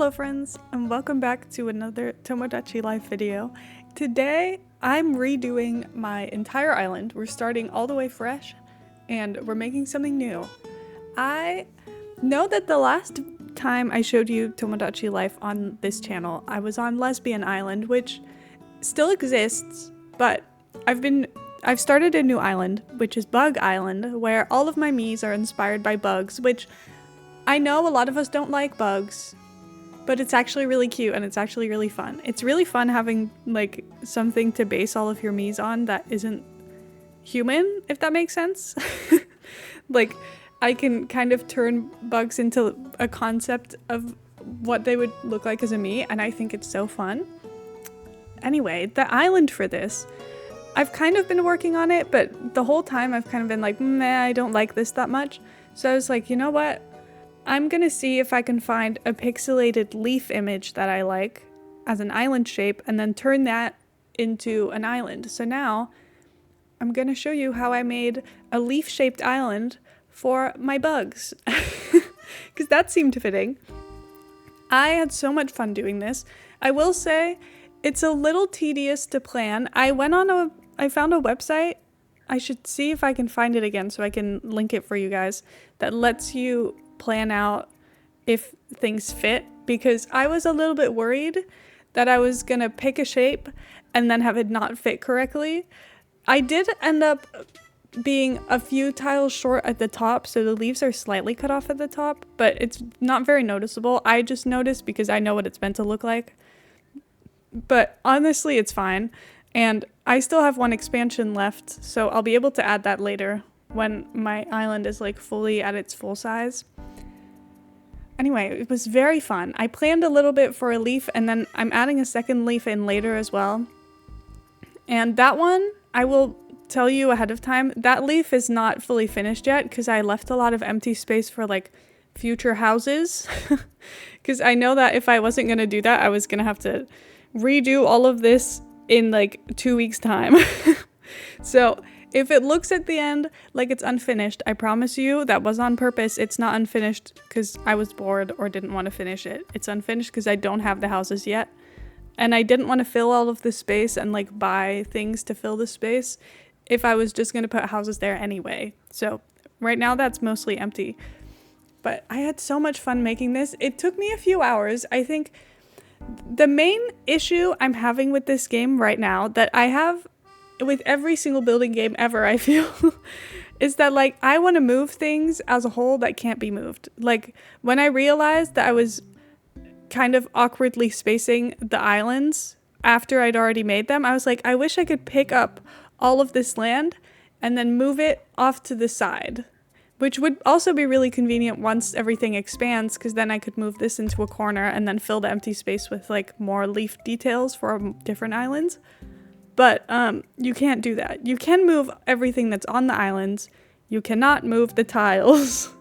Hello friends, and welcome back to another Tomodachi live video. Today, I'm redoing my entire island. We're starting all the way fresh, and we're making something new. I know that the last time I showed you Tomodachi life on this channel, I was on Lesbian Island, which still exists, but I've started a new island, which is Bug Island, where all of my Miis are inspired by bugs, which I know a lot of us don't like bugs, but it's actually really cute and it's actually really fun. It's really fun having like something to base all of your Miis on that isn't human, if that makes sense. Like, I can kind of turn bugs into a concept of what they would look like as a Mii, and I think it's so fun. Anyway, the island for this, I've kind of been working on it, but the whole time I've kind of been like, meh, I don't like this that much. So I was like, you know what? I'm gonna see if I can find a pixelated leaf image that I like as an island shape and then turn that into an island. So now I'm gonna show you how I made a leaf-shaped island for my bugs, because that seemed fitting. I had so much fun doing this. I will say it's a little tedious to plan. I found a website. I should see if I can find it again so I can link it for you guys, that lets you plan out if things fit, because I was a little bit worried that I was gonna pick a shape and then have it not fit correctly. I did end up being a few tiles short at the top, so the leaves are slightly cut off at the top, but it's not very noticeable. I just noticed because I know what it's meant to look like. But honestly, it's fine. And I still have one expansion left, so I'll be able to add that later when my island is like fully at its full size. Anyway, it was very fun. I planned a little bit for a leaf, and then I'm adding a second leaf in later as well. And that one, I will tell you ahead of time, that leaf is not fully finished yet because I left a lot of empty space for like future houses. Because I know that if I wasn't going to do that, I was going to have to redo all of this in like 2 weeks time. So if it looks at the end like it's unfinished, I promise you that was on purpose. It's not unfinished because I was bored or didn't want to finish it. It's unfinished because I don't have the houses yet. And I didn't want to fill all of the space and like buy things to fill the space if I was just going to put houses there anyway. So right now that's mostly empty. But I had so much fun making this. It took me a few hours. I think the main issue I'm having with this game right now, that I have with every single building game ever, I feel, is that like I want to move things as a whole that can't be moved. Like when I realized that I was kind of awkwardly spacing the islands after I'd already made them, I was like, I wish I could pick up all of this land and then move it off to the side, which would also be really convenient once everything expands, because then I could move this into a corner and then fill the empty space with like more leaf details for different islands. But you can't do that. You can move everything that's on the islands. You cannot move the tiles.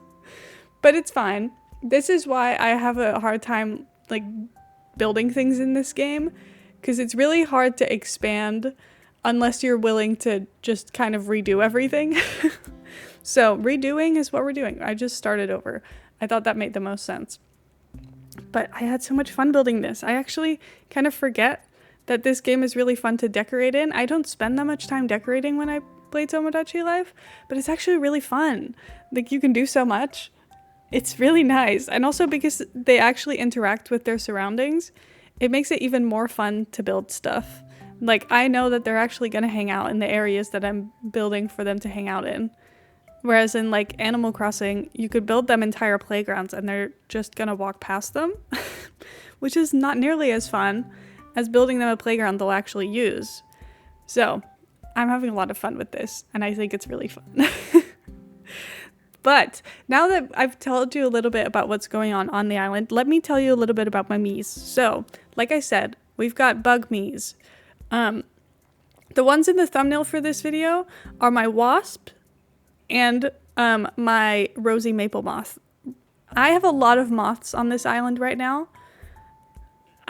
But it's fine. This is why I have a hard time like building things in this game, because it's really hard to expand unless you're willing to just kind of redo everything. So redoing is what we're doing. I just started over. I thought that made the most sense. But I had so much fun building this. I actually kind of forget that this game is really fun to decorate in. I don't spend that much time decorating when I play Tomodachi Life, but it's actually really fun. Like, you can do so much. It's really nice. And also because they actually interact with their surroundings, it makes it even more fun to build stuff. Like, I know that they're actually going to hang out in the areas that I'm building for them to hang out in. Whereas in like Animal Crossing, you could build them entire playgrounds and they're just going to walk past them, which is not nearly as fun as building them a playground they'll actually use. So I'm having a lot of fun with this, and I think it's really fun. But now that I've told you a little bit about what's going on the island, let me tell you a little bit about my Miis. So, like I said, we've got bug Miis. The ones in the thumbnail for this video are my wasp and my rosy maple moth. I have a lot of moths on this island right now.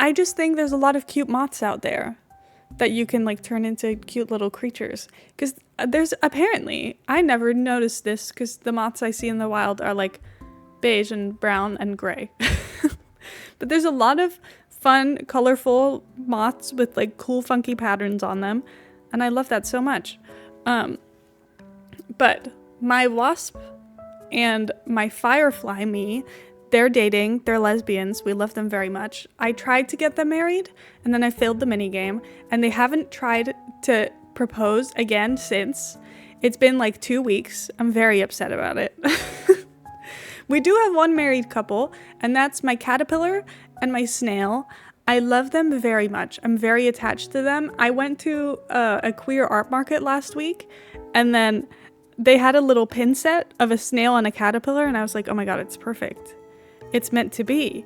I just think there's a lot of cute moths out there that you can like turn into cute little creatures. Because there's apparently, I never noticed this because the moths I see in the wild are like beige and brown and gray. But there's a lot of fun, colorful moths with like cool, funky patterns on them. And I love that so much. But my wasp and my firefly me, they're dating, they're lesbians, we love them very much. I tried to get them married, and then I failed the minigame, and they haven't tried to propose again since. It's been like 2 weeks. I'm very upset about it. We do have one married couple, and that's my caterpillar and my snail. I love them very much. I'm very attached to them. I went to a queer art market last week, and then they had a little pin set of a snail and a caterpillar, and I was like, oh my god, it's perfect. It's meant to be.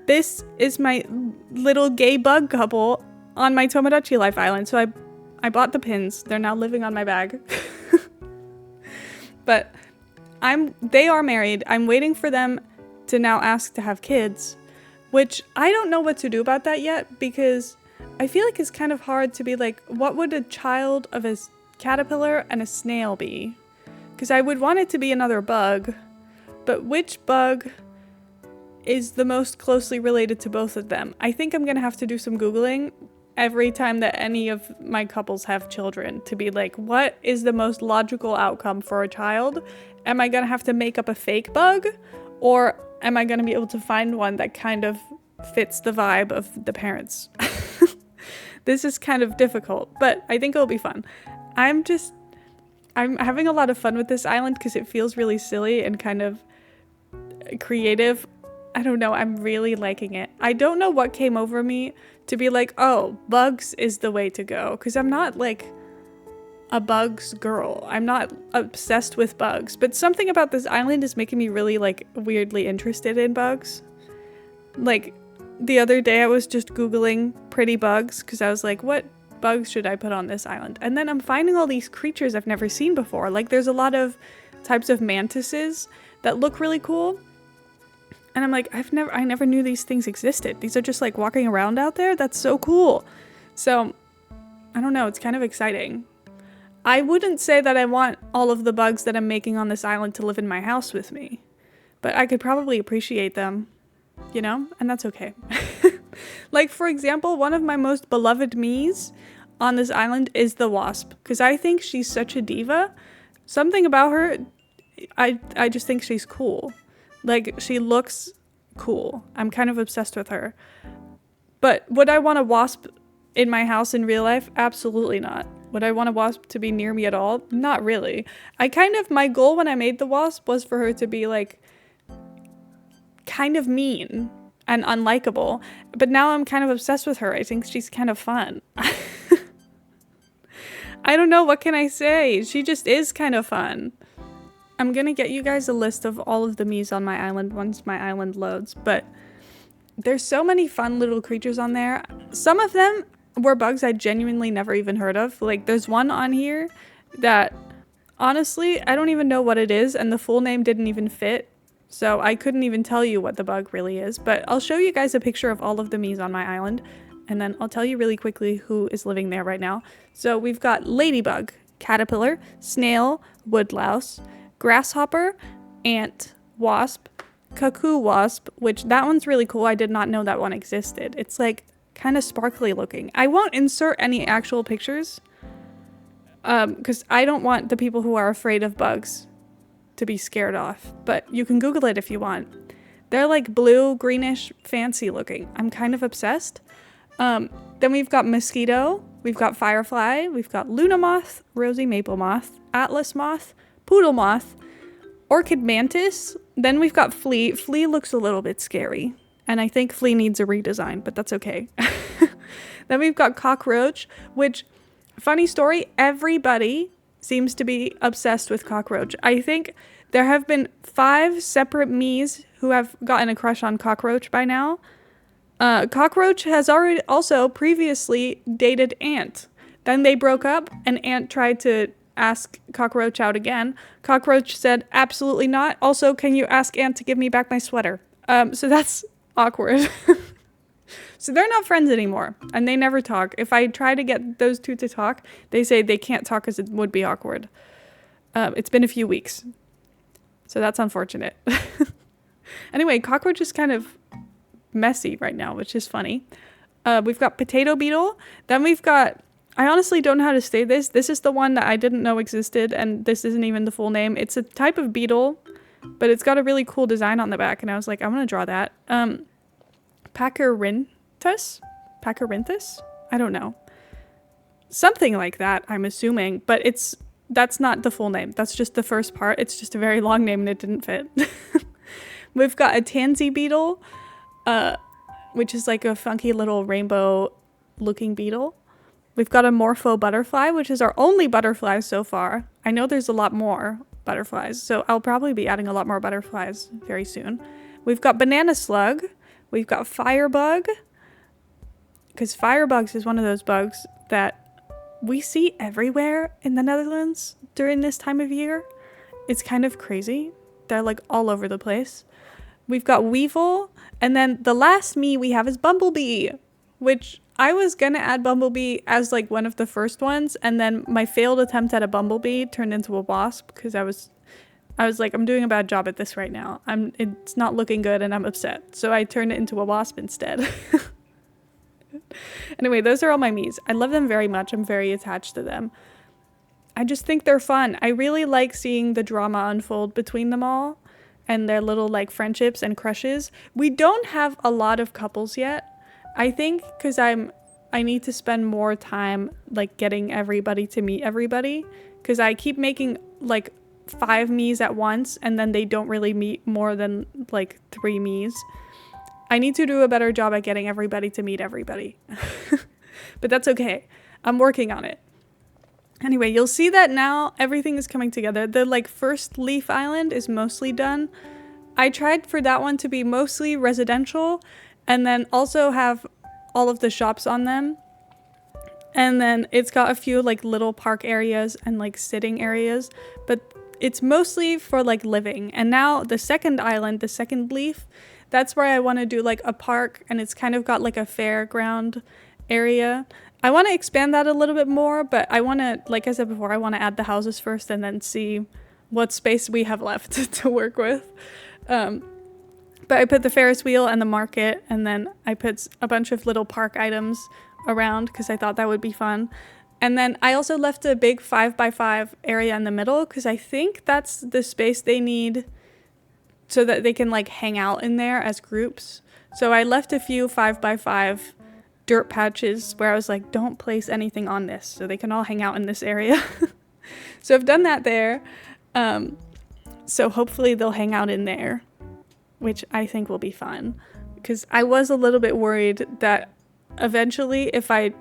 This is my little gay bug couple on my Tomodachi Life Island. So I bought the pins. They're now living on my bag. But they are married. I'm waiting for them to now ask to have kids, which I don't know what to do about that yet, because I feel like it's kind of hard to be like, what would a child of a caterpillar and a snail be? Because I would want it to be another bug, but which bug is the most closely related to both of them? I think I'm gonna have to do some Googling every time that any of my couples have children to be like, what is the most logical outcome for a child? Am I gonna have to make up a fake bug? Or am I gonna be able to find one that kind of fits the vibe of the parents? This is kind of difficult, but I think it'll be fun. I'm having a lot of fun with this island because it feels really silly and kind of creative. I don't know, I'm really liking it. I don't know what came over me to be like, oh, bugs is the way to go. Because I'm not like a bugs girl. I'm not obsessed with bugs. But something about this island is making me really like weirdly interested in bugs. Like the other day I was just Googling pretty bugs because I was like, what bugs should I put on this island? And then I'm finding all these creatures I've never seen before. Like there's a lot of types of mantises that look really cool. And I'm like, I never knew these things existed. These are just like walking around out there. That's so cool. So I don't know. It's kind of exciting. I wouldn't say that I want all of the bugs that I'm making on this island to live in my house with me, but I could probably appreciate them, you know, and that's okay. Like, for example, one of my most beloved me's on this island is the wasp, because I think she's such a diva. Something about her, I just think she's cool. Like, she looks cool. I'm kind of obsessed with her. But would I want a wasp in my house in real life? Absolutely not. Would I want a wasp to be near me at all? Not really. My goal when I made the wasp was for her to be like kind of mean and unlikable. But now I'm kind of obsessed with her. I think she's kind of fun. I don't know, what can I say? She just is kind of fun. I'm gonna get you guys a list of all of the me's on my island once my island loads, but there's so many fun little creatures on there. Some of them were bugs I genuinely never even heard of. Like there's one on here that honestly, I don't even know what it is, and the full name didn't even fit. So I couldn't even tell you what the bug really is, but I'll show you guys a picture of all of the me's on my island, and then I'll tell you really quickly who is living there right now. So we've got ladybug, caterpillar, snail, woodlouse, grasshopper, ant, wasp, cuckoo wasp, which that one's really cool. I did not know that one existed. It's like kind of sparkly looking. I won't insert any actual pictures because I don't want the people who are afraid of bugs to be scared off, but you can Google it if you want. They're like blue, greenish, fancy looking. I'm kind of obsessed. Then we've got mosquito, we've got firefly, we've got Luna moth, rosy maple moth, atlas moth, poodle moth, orchid mantis. Then we've got flea. Flea looks a little bit scary, and I think flea needs a redesign, but that's okay. Then we've got cockroach, which, funny story, everybody seems to be obsessed with cockroach. I think there have been 5 separate me's who have gotten a crush on cockroach by now. Cockroach has already also previously dated Ant. Then they broke up, and Ant tried to ask Cockroach out again. Cockroach said, absolutely not. Also, can you ask Ant to give me back my sweater? So that's awkward. So they're not friends anymore, and they never talk. If I try to get those two to talk, they say they can't talk because it would be awkward. It's been a few weeks, so that's unfortunate. Anyway, Cockroach is kind of messy right now, which is funny. We've got potato beetle. Then we've got, I honestly don't know how to say this. This is the one that I didn't know existed, and this isn't even the full name. It's a type of beetle, but it's got a really cool design on the back, and I was like, I'm gonna draw that. Pachyrinthus? I don't know. Something like that, I'm assuming, but that's not the full name. That's just the first part. It's just a very long name and it didn't fit. We've got a tansy beetle, which is like a funky little rainbow looking beetle. We've got a morpho butterfly, which is our only butterfly so far. I know there's a lot more butterflies, so I'll probably be adding a lot more butterflies very soon. We've got banana slug. We've got firebug, because firebugs is one of those bugs that we see everywhere in the Netherlands during this time of year. It's kind of crazy. They're like all over the place. We've got weevil, and then the last me we have is bumblebee, which I was gonna add bumblebee as like one of the first ones, and then my failed attempt at a bumblebee turned into a wasp because I was like, I'm doing a bad job at this right now. It's not looking good and I'm upset. So I turned it into a wasp instead. Anyway, those are all my me's. I love them very much. I'm very attached to them. I just think they're fun. I really like seeing the drama unfold between them all and their little like friendships and crushes. We don't have a lot of couples yet. I think because I need to spend more time like getting everybody to meet everybody, because I keep making like 5 me's at once and then they don't really meet more than like 3 me's. I need to do a better job at getting everybody to meet everybody. But that's okay. I'm working on it. Anyway, you'll see that now everything is coming together. The like first leaf island is mostly done. I tried for that one to be mostly residential and then also have all of the shops on them. And then it's got a few like little park areas and like sitting areas, but it's mostly for like living. And now the second island, the second leaf, that's where I want to do like a park, and it's kind of got like a fairground area. I want to expand that a little bit more, but I want to, like I said before, I want to add the houses first and then see what space we have left to work with. But I put the Ferris wheel and the market, and then I put a bunch of little park items around because I thought that would be fun. And then I also left a big 5x5 area in the middle because I think that's the space they need so that they can like hang out in there as groups. So I left a few 5x5 dirt patches where I was like, don't place anything on this so they can all hang out in this area. So I've done that there. So hopefully they'll hang out in there, which I think will be fun, because I was a little bit worried that eventually if I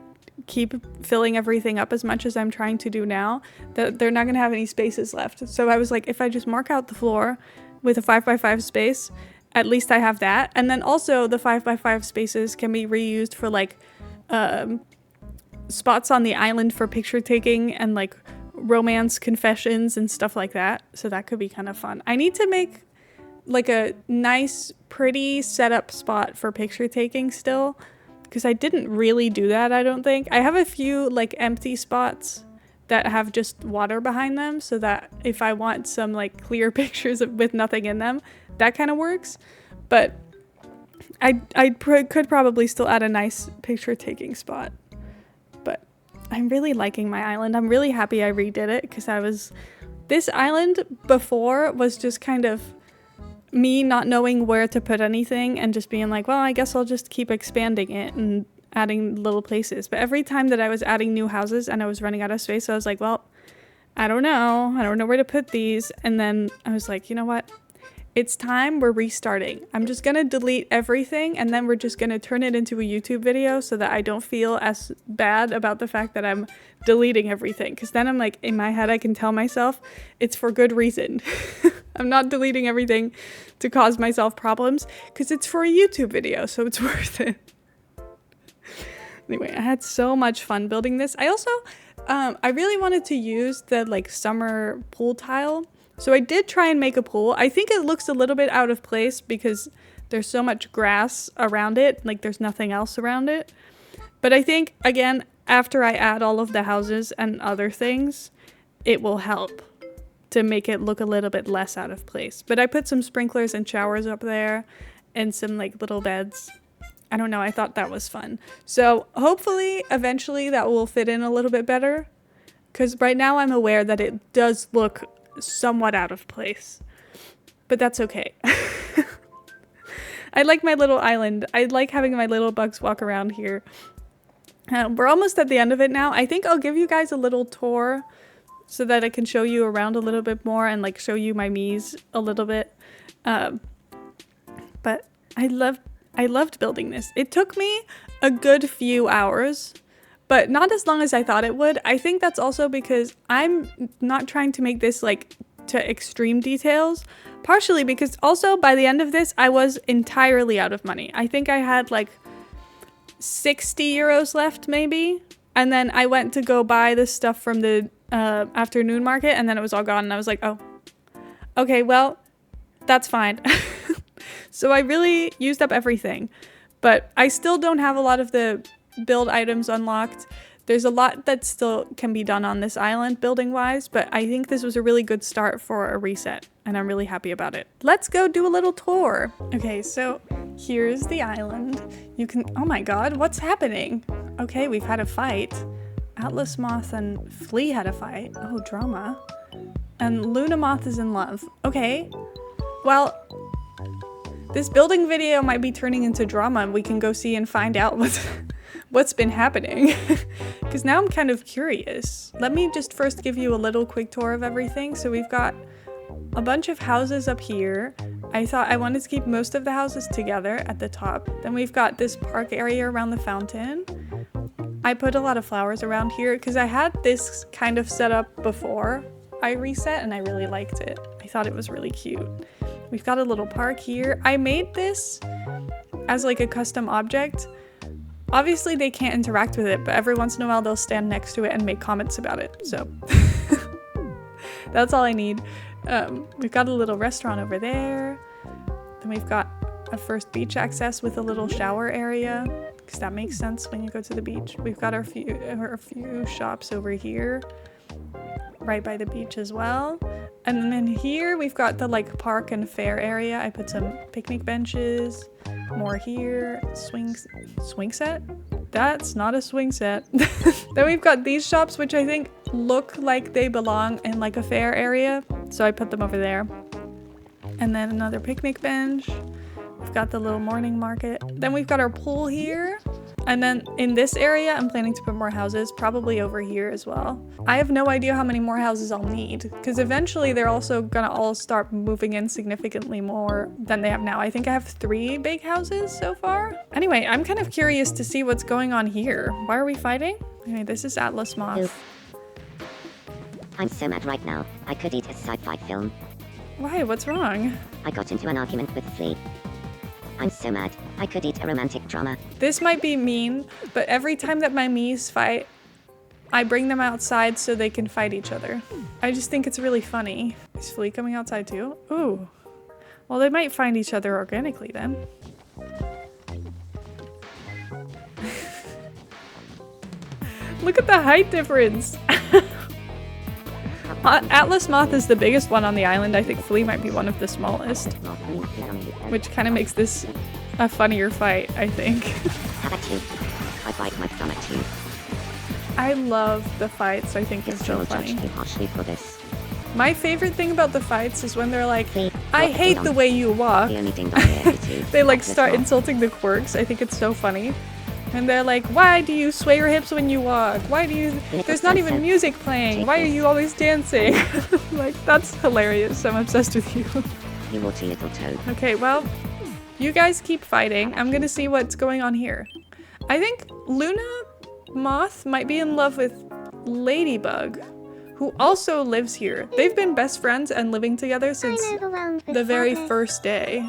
keep filling everything up as much as I'm trying to do now, that they're not going to have any spaces left. So I was like, if I just mark out the floor with a 5x5 space, at least I have that. And then also the 5x5 spaces can be reused for like spots on the island for picture taking and like romance confessions and stuff like that. So that could be kind of fun. I need to make like a nice, pretty setup spot for picture taking still, because I didn't really do that, I don't think. I have a few like empty spots that have just water behind them, so that if I want some like clear pictures with nothing in them, that kind of works. But I could probably still add a nice picture taking spot. But I'm really liking my island. I'm really happy I redid it, because this island before was just kind of me not knowing where to put anything and just being like, well, I guess I'll just keep expanding it and adding little places. But every time that I was adding new houses and I was running out of space, I was like, well, I don't know where to put these. And then I was like, you know what? It's time, we're restarting. I'm just gonna delete everything, and then we're just gonna turn it into a YouTube video so that I don't feel as bad about the fact that I'm deleting everything. Because then I'm like, in my head, I can tell myself it's for good reason. I'm not deleting everything to cause myself problems, because it's for a YouTube video, so it's worth it. Anyway, I had so much fun building this. I also, I really wanted to use the like summer pool tile. So I did try and make a pool. I think it looks a little bit out of place because there's so much grass around it, like there's nothing else around it. But I think, again, after I add all of the houses and other things, it will help to make it look a little bit less out of place. But I put some sprinklers and showers up there and some like little beds I don't know, I thought that was fun. So hopefully, eventually that will fit in a little bit better. Because right now I'm aware that it does look somewhat out of place. But that's okay. I like my little island. I like having my little bugs walk around here. We're almost at the end of it now. I think I'll give you guys a little tour so that I can show you around a little bit more and like show you my Miis a little bit. But I loved building this. It took me a good few hours, but not as long as I thought it would. I think that's also because I'm not trying to make this like to extreme details. Partially because also by the end of this, I was entirely out of money. I think I had like 60 euros left maybe. And then I went to go buy this stuff from the afternoon market and then it was all gone. And I was like, oh, okay, well, that's fine. So I really used up everything. But I still don't have a lot of the build items unlocked. There's a lot that still can be done on this island building wise, but I think this was a really good start for a reset and I'm really happy about it. Let's go do a little tour. Okay, so here's the island. You can, oh my god, what's happening? Okay, we've had a fight. Atlas Moth and Flea had a fight. Oh, drama. And Luna Moth is in love. Okay, well, this building video might be turning into drama and we can go see and find out what's been happening. Because now I'm kind of curious. Let me just first give you a little quick tour of everything. So we've got a bunch of houses up here. I thought I wanted to keep most of the houses together at the top. Then we've got this park area around the fountain. I put a lot of flowers around here because I had this kind of set up before I reset and I really liked it. I thought it was really cute. We've got a little park here. I made this as like a custom object. Obviously they can't interact with it, but every once in a while they'll stand next to it and make comments about it. So that's all I need. We've got a little restaurant over there. Then we've got a first beach access with a little shower area, because that makes sense when you go to the beach. We've got our few shops over here, right by the beach as well. And then here we've got the like park and fair area. I put some picnic benches, more here, swing set? That's not a swing set. Then we've got these shops, which I think look like they belong in like a fair area. So I put them over there. And then another picnic bench. We've got the little morning market. Then we've got our pool here. And then in this area, I'm planning to put more houses, probably over here as well. I have no idea how many more houses I'll need, because eventually they're also gonna all start moving in significantly more than they have now. I think I have 3 big houses so far. Anyway, I'm kind of curious to see what's going on here. Why are we fighting? Okay, this is Atlas Moth. I'm so mad right now. I could eat a sci-fi film. Why? What's wrong? I got into an argument with Flea. I'm so mad. I could eat a romantic drama. This might be mean, but every time that my Miis fight, I bring them outside so they can fight each other. I just think it's really funny. Is Flea coming outside too? Ooh. Well, they might find each other organically then. Look at the height difference. Atlas Moth is the biggest one on the island. I think Flea might be one of the smallest. Which kind of makes this a funnier fight, I think. How about you? I bite my stomach too. I love the fights. I think it's so funny. For this. My favorite thing about the fights is when they're like, I hate the way you walk. They like start insulting the quirks. I think it's so funny. And they're like, why do you sway your hips when you walk? Why do you... There's not even music playing. Why are you always dancing? Like, that's hilarious. I'm obsessed with you. You naughty little toad. Okay, well, you guys keep fighting. I'm gonna see what's going on here. I think Luna Moth might be in love with Ladybug, who also lives here. They've been best friends and living together since the very first day.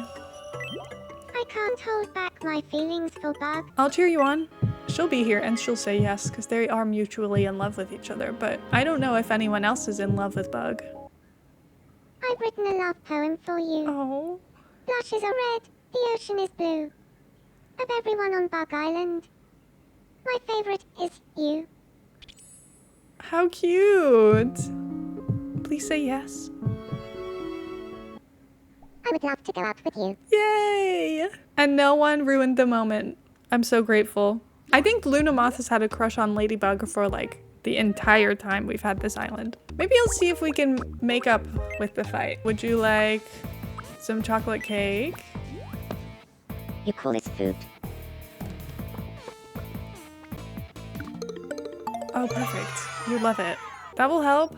I can't hold back my feelings for Bug. I'll cheer you on. She'll be here and she'll say yes because they are mutually in love with each other, but I don't know if anyone else is in love with Bug. I've written a love poem for you. Oh. Blushes are red, the ocean is blue. Of everyone on Bug Island, my favorite is you. How cute. Please say yes. I would love to go out with you. Yay! And no one ruined the moment. I'm so grateful. I think Luna Moth has had a crush on Ladybug for like the entire time we've had this island. Maybe I'll see if we can make up with the fight. Would you like some chocolate cake? You call this food? Oh, perfect. You love it. That will help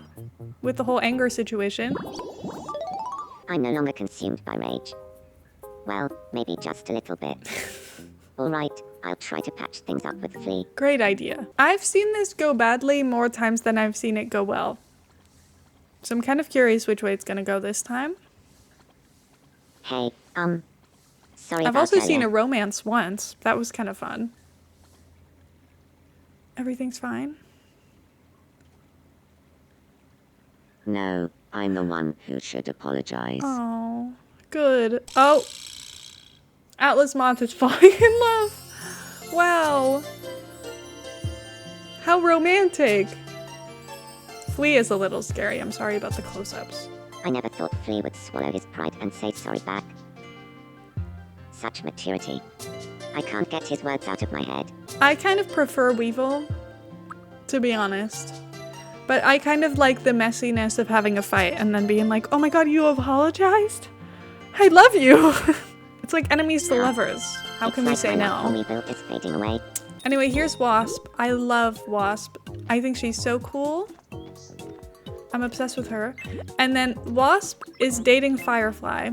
with the whole anger situation. I'm no longer consumed by rage. Well, maybe just a little bit. Alright, I'll try to patch things up with Flea. Great idea. I've seen this go badly more times than I've seen it go well. So I'm kind of curious which way it's gonna go this time. Hey, sorry I've about also seen a earlier. romance once. That was kind of fun. Everything's fine? No, I'm the one who should apologize. Oh, good. Oh, Atlas Moth is falling in love. Wow. How romantic. Flea is a little scary. I'm sorry about the close-ups. I never thought Flea would swallow his pride and say sorry back. Such maturity. I can't get his words out of my head. I kind of prefer Weevil, to be honest. But I kind of like the messiness of having a fight and then being like, oh my god, you apologized? I love you. It's like enemies to lovers. How can we say no? Weevil is fading away. Anyway, here's Wasp. I love Wasp. I think she's so cool. I'm obsessed with her. And then Wasp is dating Firefly.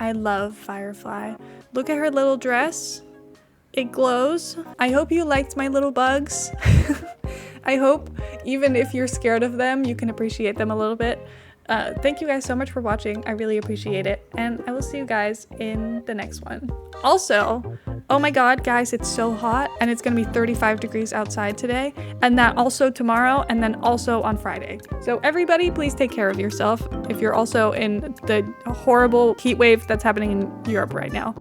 I love Firefly. Look at her little dress. It glows. I hope you liked my little bugs. I hope even if you're scared of them, you can appreciate them a little bit. Thank you guys so much for watching. I really appreciate it. And I will see you guys in the next one. Also, oh my god, guys, it's so hot and it's gonna be 35 degrees outside today. And that also tomorrow and then also on Friday. So everybody, please take care of yourself if you're also in the horrible heat wave that's happening in Europe right now.